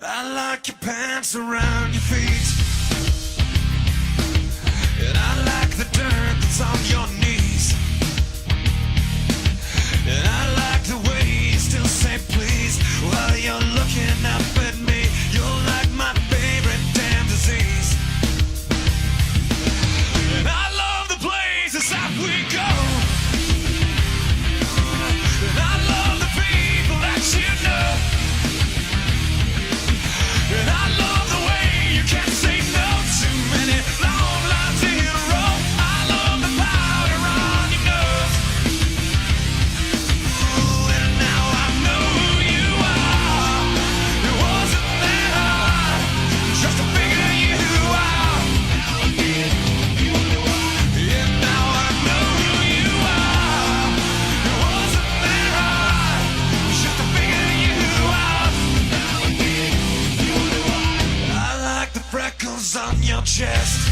I like your pants around your feet, and I like the dirt that's on your knees, and I like the way you still say please while you're looking up at me. You're like my favorite damn disease, and I love the places that we go, and I love the people that you know. And I love the way you can't say no to many long lines in a row. I love the powder on your nose. Ooh, and now I know who you are. It wasn't that hard just to figure you out. Yeah, now I know who you are. It wasn't that hard just to figure you out. I like the freckles on your chest,